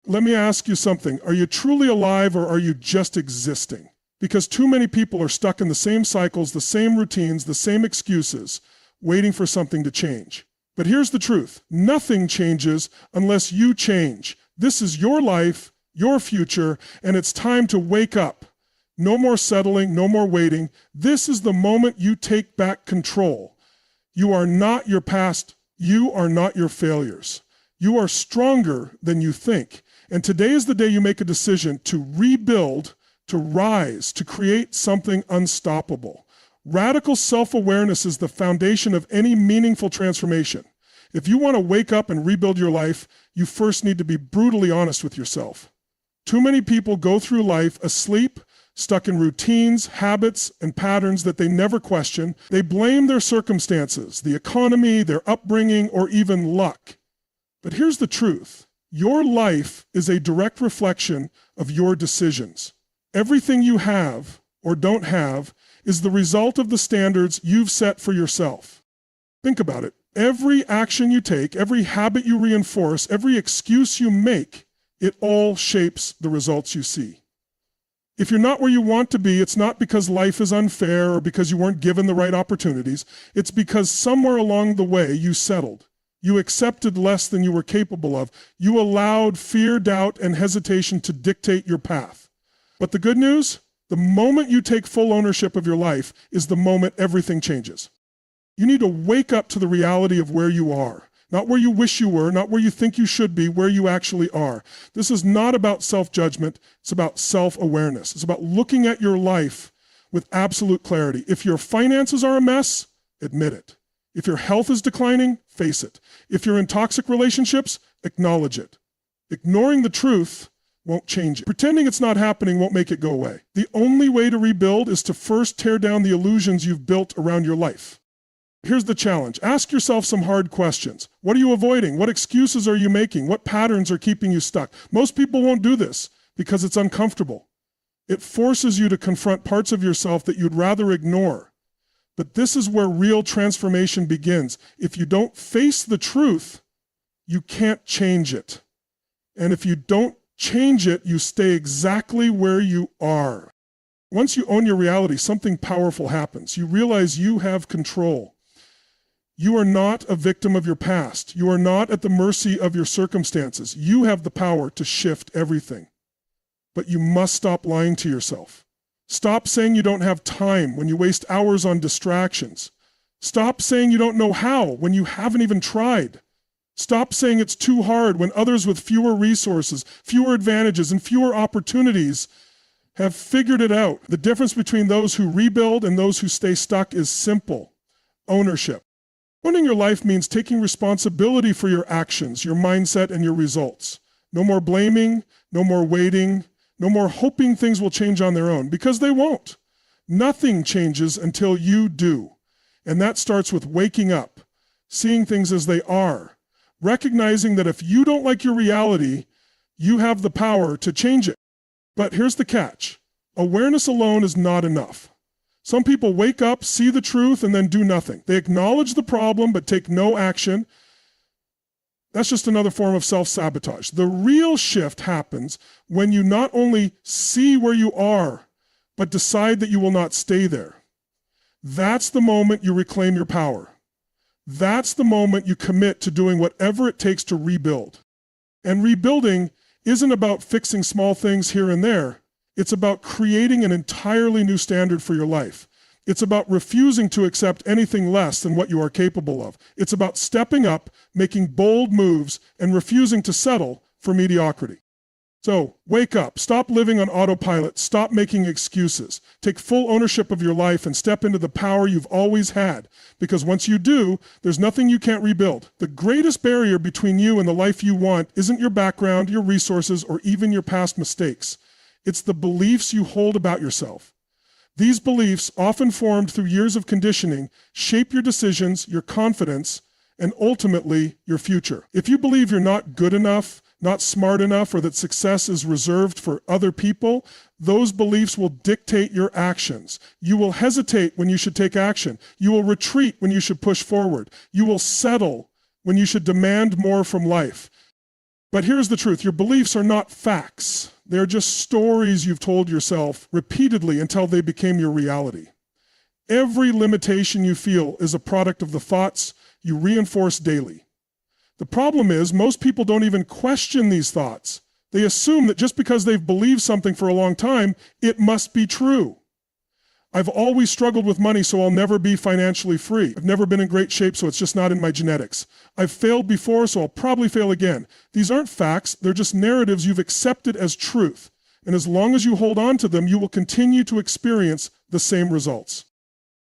Let me ask you something. Are you truly alive or are you just existing? Because too many people are stuck in the same cycles, the same routines, the same excuses, waiting for something to change. But here's the truth. Nothing changes unless you change. This is your life, your future, and it's time to wake up. No more settling, no more waiting. This is the moment you take back control. You are not your past. You are not your failures. You are stronger than you think. And today is the day you make a decision to rebuild, to rise, to create something unstoppable. Radical self-awareness is the foundation of any meaningful transformation. If you want to wake up and rebuild your life, you first need to be brutally honest with yourself. Too many people go through life asleep, stuck in routines, habits, and patterns that they never question. They blame their circumstances, the economy, their upbringing, or even luck. But here's the truth. Your life is a direct reflection of your decisions. Everything you have or don't have is the result of the standards you've set for yourself. Think about it. Every action you take, every habit you reinforce, every excuse you make, it all shapes the results you see. If you're not where you want to be, it's not because life is unfair or because you weren't given the right opportunities. It's because somewhere along the way you settled. You accepted less than you were capable of. You allowed fear, doubt, and hesitation to dictate your path. But the good news, the moment you take full ownership of your life is the moment everything changes. You need to wake up to the reality of where you are. Not where you wish you were, not where you think you should be, where you actually are. This is not about self-judgment, it's about self-awareness. It's about looking at your life with absolute clarity. If your finances are a mess, admit it. If your health is declining, face it. If you're in toxic relationships, acknowledge it. Ignoring the truth won't change it. Pretending it's not happening won't make it go away. The only way to rebuild is to first tear down the illusions you've built around your life. Here's the challenge. Ask yourself some hard questions. What are you avoiding? What excuses are you making? What patterns are keeping you stuck? Most people won't do this because it's uncomfortable. It forces you to confront parts of yourself that you'd rather ignore. But this is where real transformation begins. If you don't face the truth, you can't change it. And if you don't change it, you stay exactly where you are. Once you own your reality, something powerful happens. You realize you have control. You are not a victim of your past. You are not at the mercy of your circumstances. You have the power to shift everything. But you must stop lying to yourself. Stop saying you don't have time when you waste hours on distractions. Stop saying you don't know how when you haven't even tried. Stop saying it's too hard when others with fewer resources, fewer advantages, and fewer opportunities have figured it out. The difference between those who rebuild and those who stay stuck is simple: ownership. Owning your life means taking responsibility for your actions, your mindset, and your results. No more blaming, no more waiting, no more hoping things will change on their own, because they won't. Nothing changes until you do. And that starts with waking up, seeing things as they are, recognizing that if you don't like your reality, you have the power to change it. But here's the catch. Awareness alone is not enough. Some people wake up, see the truth, and then do nothing. They acknowledge the problem, but take no action. That's just another form of self-sabotage. The real shift happens when you not only see where you are, but decide that you will not stay there. That's the moment you reclaim your power. That's the moment you commit to doing whatever it takes to rebuild. And rebuilding isn't about fixing small things here and there. It's about creating an entirely new standard for your life. It's about refusing to accept anything less than what you are capable of. It's about stepping up, making bold moves, and refusing to settle for mediocrity. So, wake up, stop living on autopilot, stop making excuses. Take full ownership of your life and step into the power you've always had. Because once you do, there's nothing you can't rebuild. The greatest barrier between you and the life you want isn't your background, your resources, or even your past mistakes. It's the beliefs you hold about yourself. These beliefs, often formed through years of conditioning, shape your decisions, your confidence, and ultimately your future. If you believe you're not good enough, not smart enough, or that success is reserved for other people, those beliefs will dictate your actions. You will hesitate when you should take action. You will retreat when you should push forward. You will settle when you should demand more from life. But here's the truth. Your beliefs are not facts. They're just stories you've told yourself repeatedly until they became your reality. Every limitation you feel is a product of the thoughts you reinforce daily. The problem is, most people don't even question these thoughts. They assume that just because they've believed something for a long time, it must be true. I've always struggled with money, so I'll never be financially free. I've never been in great shape, so it's just not in my genetics. I've failed before, so I'll probably fail again. These aren't facts, they're just narratives you've accepted as truth. And as long as you hold on to them, you will continue to experience the same results.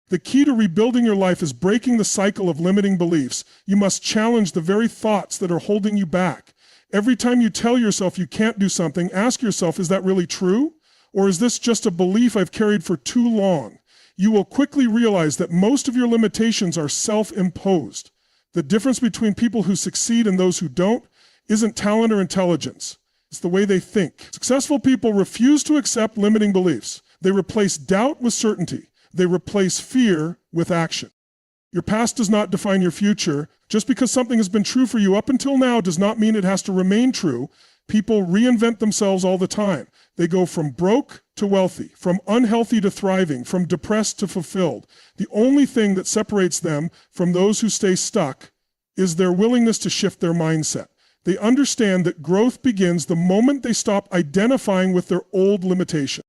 The key to rebuilding your life is breaking the cycle of limiting beliefs. You must challenge the very thoughts that are holding you back. Every time you tell yourself you can't do something, ask yourself, is that really true? Or is this just a belief I've carried for too long? You will quickly realize that most of your limitations are self-imposed. The difference between people who succeed and those who don't isn't talent or intelligence. It's the way they think. Successful people refuse to accept limiting beliefs. They replace doubt with certainty. They replace fear with action. Your past does not define your future. Just because something has been true for you up until now does not mean it has to remain true. People reinvent themselves all the time. They go from broke to wealthy, from unhealthy to thriving, from depressed to fulfilled. The only thing that separates them from those who stay stuck is their willingness to shift their mindset. They understand that growth begins the moment they stop identifying with their old limitation.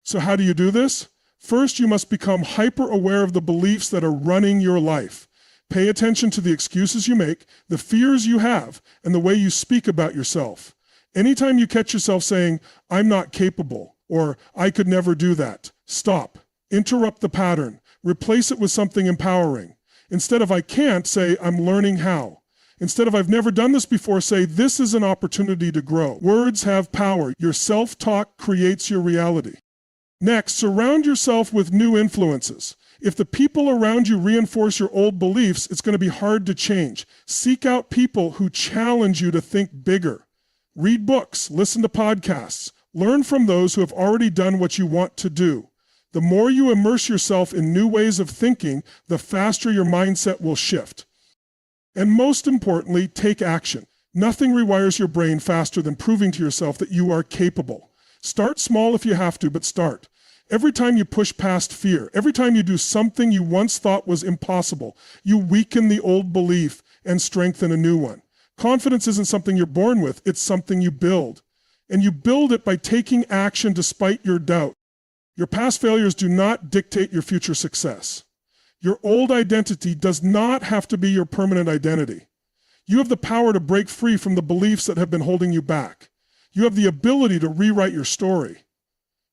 So how do you do this? First, you must become hyper-aware of the beliefs that are running your life. Pay attention to the excuses you make, the fears you have, and the way you speak about yourself. Anytime you catch yourself saying, I'm not capable, or I could never do that, stop. Interrupt the pattern. Replace it with something empowering. Instead of I can't, say I'm learning how. Instead of I've never done this before, say this is an opportunity to grow. Words have power. Your self-talk creates your reality. Next, surround yourself with new influences. If the people around you reinforce your old beliefs, it's going to be hard to change. Seek out people who challenge you to think bigger. Read books, listen to podcasts. Learn from those who have already done what you want to do. The more you immerse yourself in new ways of thinking, the faster your mindset will shift. And most importantly, take action. Nothing rewires your brain faster than proving to yourself that you are capable. Start small if you have to, but start. Every time you push past fear, every time you do something you once thought was impossible, you weaken the old belief and strengthen a new one. Confidence isn't something you're born with, it's something you build. And you build it by taking action despite your doubt. Your past failures do not dictate your future success. Your old identity does not have to be your permanent identity. You have the power to break free from the beliefs that have been holding you back. You have the ability to rewrite your story.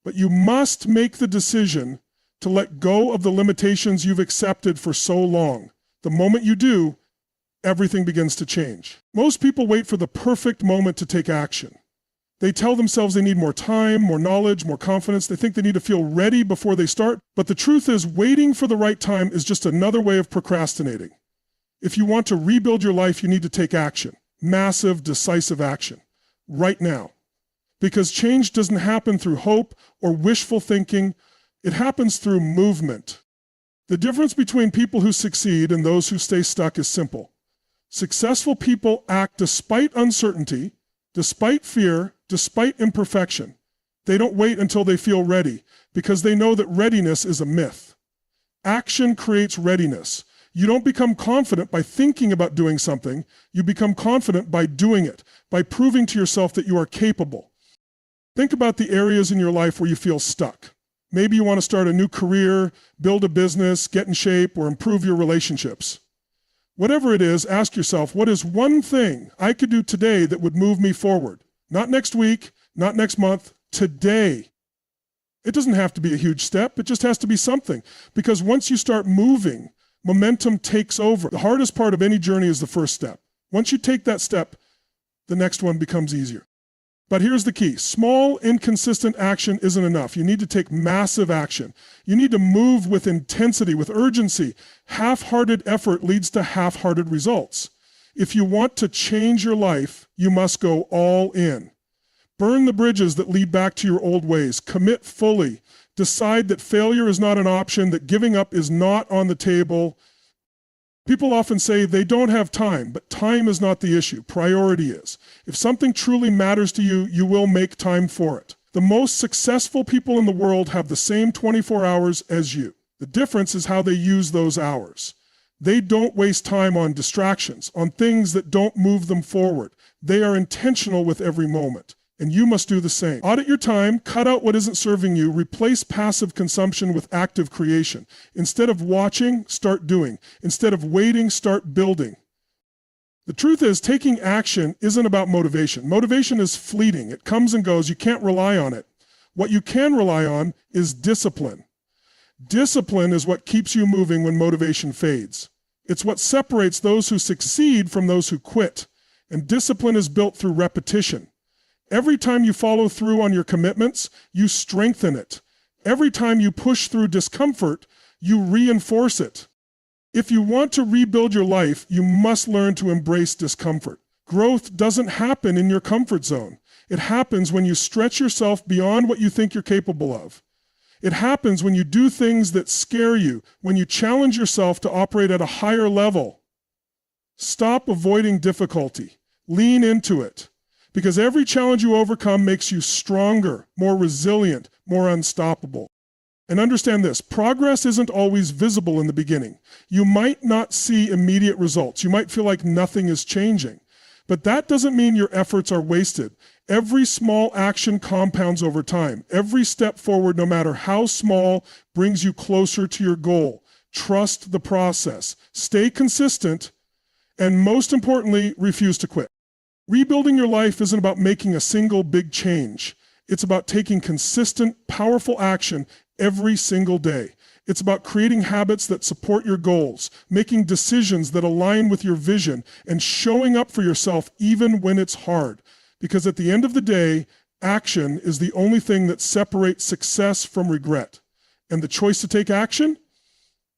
But you must make the decision to let go of the limitations you've accepted for so long. The moment you do, everything begins to change. Most people wait for the perfect moment to take action. They tell themselves they need more time, more knowledge, more confidence. They think they need to feel ready before they start. But the truth is, waiting for the right time is just another way of procrastinating. If you want to rebuild your life, you need to take action. Massive, decisive action. Right now. Because change doesn't happen through hope or wishful thinking. It happens through movement. The difference between people who succeed and those who stay stuck is simple. Successful people act despite uncertainty, despite fear, despite imperfection. They don't wait until they feel ready because they know that readiness is a myth. Action creates readiness. You don't become confident by thinking about doing something. You become confident by doing it, by proving to yourself that you are capable. Think about the areas in your life where you feel stuck. Maybe you want to start a new career, build a business, get in shape, or improve your relationships. Whatever it is, ask yourself, what is one thing I could do today that would move me forward? Not next week, not next month, today. It doesn't have to be a huge step, it just has to be something. Because once you start moving, momentum takes over. The hardest part of any journey is the first step. Once you take that step, the next one becomes easier. But here's the key. Small, inconsistent action isn't enough. You need to take massive action. You need to move with intensity, with urgency. Half-hearted effort leads to half-hearted results. If you want to change your life, you must go all in. Burn the bridges that lead back to your old ways. Commit fully. Decide that failure is not an option, that giving up is not on the table. People often say they don't have time, but time is not the issue. Priority is. If something truly matters to you, you will make time for it. The most successful people in the world have the same 24 hours as you. The difference is how they use those hours. They don't waste time on distractions, on things that don't move them forward. They are intentional with every moment. And you must do the same. Audit your time, cut out what isn't serving you, replace passive consumption with active creation. Instead of watching, start doing. Instead of waiting, start building. The truth is, taking action isn't about motivation. Motivation is fleeting. It comes and goes. You can't rely on it. What you can rely on is discipline. Discipline is what keeps you moving when motivation fades. It's what separates those who succeed from those who quit. And discipline is built through repetition. Every time you follow through on your commitments, you strengthen it. Every time you push through discomfort, you reinforce it. If you want to rebuild your life, you must learn to embrace discomfort. Growth doesn't happen in your comfort zone. It happens when you stretch yourself beyond what you think you're capable of. It happens when you do things that scare you, when you challenge yourself to operate at a higher level. Stop avoiding difficulty. Lean into it. Because every challenge you overcome makes you stronger, more resilient, more unstoppable. And understand this, progress isn't always visible in the beginning. You might not see immediate results. You might feel like nothing is changing. But that doesn't mean your efforts are wasted. Every small action compounds over time. Every step forward, no matter how small, brings you closer to your goal. Trust the process. Stay consistent, and most importantly, refuse to quit. Rebuilding your life isn't about making a single big change. It's about taking consistent, powerful action every single day. It's about creating habits that support your goals, making decisions that align with your vision, and showing up for yourself even when it's hard. Because at the end of the day, action is the only thing that separates success from regret. And the choice to take action?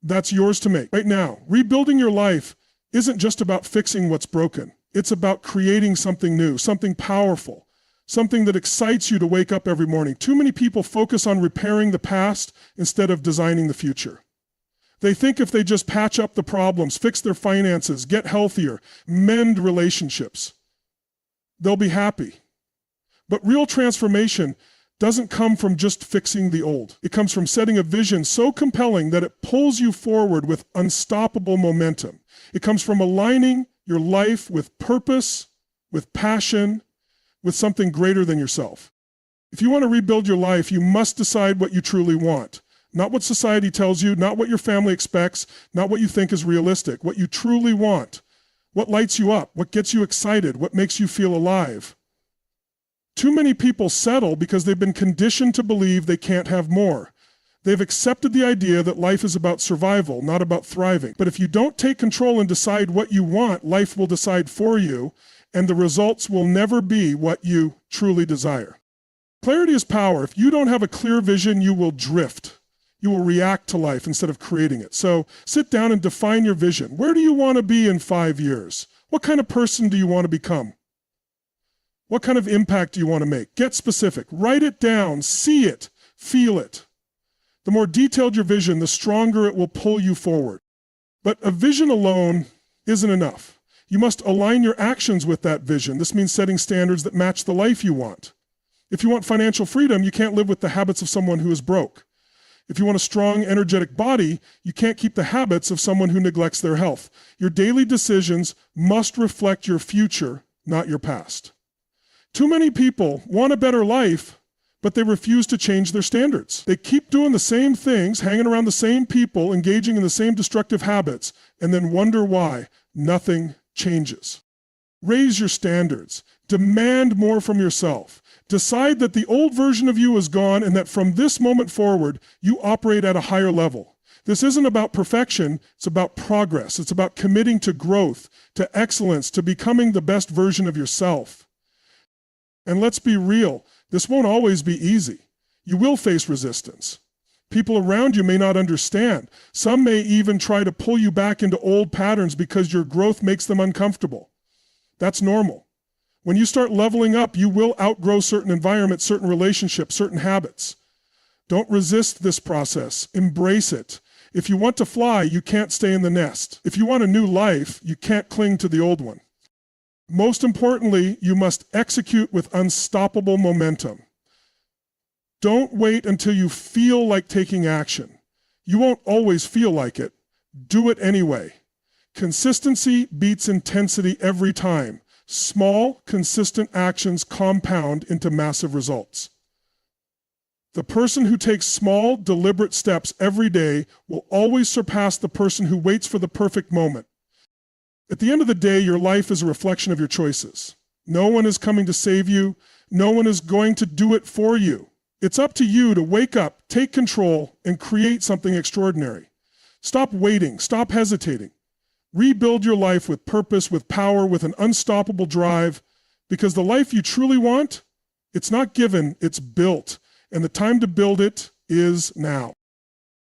That's yours to make. Right now, rebuilding your life isn't just about fixing what's broken. It's about creating something new, something powerful, something that excites you to wake up every morning. Too many people focus on repairing the past instead of designing the future. They think if they just patch up the problems, fix their finances, get healthier, mend relationships, they'll be happy. But real transformation doesn't come from just fixing the old. It comes from setting a vision so compelling that it pulls you forward with unstoppable momentum. It comes from aligning your life with purpose, with passion, with something greater than yourself. If you want to rebuild your life, you must decide what you truly want. Not what society tells you, not what your family expects, not what you think is realistic, what you truly want. What lights you up, what gets you excited, what makes you feel alive. Too many people settle because they've been conditioned to believe they can't have more. They've accepted the idea that life is about survival, not about thriving. But if you don't take control and decide what you want, life will decide for you, and the results will never be what you truly desire. Clarity is power. If you don't have a clear vision, you will drift. You will react to life instead of creating it. So sit down and define your vision. Where do you want to be in 5 years? What kind of person do you want to become? What kind of impact do you want to make? Get specific. Write it down. See it. Feel it. The more detailed your vision, the stronger it will pull you forward. But a vision alone isn't enough. You must align your actions with that vision. This means setting standards that match the life you want. If you want financial freedom, you can't live with the habits of someone who is broke. If you want a strong, energetic body, you can't keep the habits of someone who neglects their health. Your daily decisions must reflect your future, not your past. Too many people want a better life, but they refuse to change their standards. They keep doing the same things, hanging around the same people, engaging in the same destructive habits, and then wonder why nothing changes. Raise your standards. Demand more from yourself. Decide that the old version of you is gone and that from this moment forward, you operate at a higher level. This isn't about perfection, it's about progress. It's about committing to growth, to excellence, to becoming the best version of yourself. And let's be real, this won't always be easy. You will face resistance. People around you may not understand. Some may even try to pull you back into old patterns because your growth makes them uncomfortable. That's normal. When you start leveling up, you will outgrow certain environments, certain relationships, certain habits. Don't resist this process. Embrace it. If you want to fly, you can't stay in the nest. If you want a new life, you can't cling to the old one. Most importantly, you must execute with unstoppable momentum. Don't wait until you feel like taking action. You won't always feel like it. Do it anyway. Consistency beats intensity every time. Small, consistent actions compound into massive results. The person who takes small, deliberate steps every day will always surpass the person who waits for the perfect moment. At the end of the day, your life is a reflection of your choices. No one is coming to save you. No one is going to do it for you. It's up to you to wake up, take control, and create something extraordinary. Stop waiting. Stop hesitating. Rebuild your life with purpose, with power, with an unstoppable drive, because the life you truly want, it's not given, it's built. And the time to build it is now.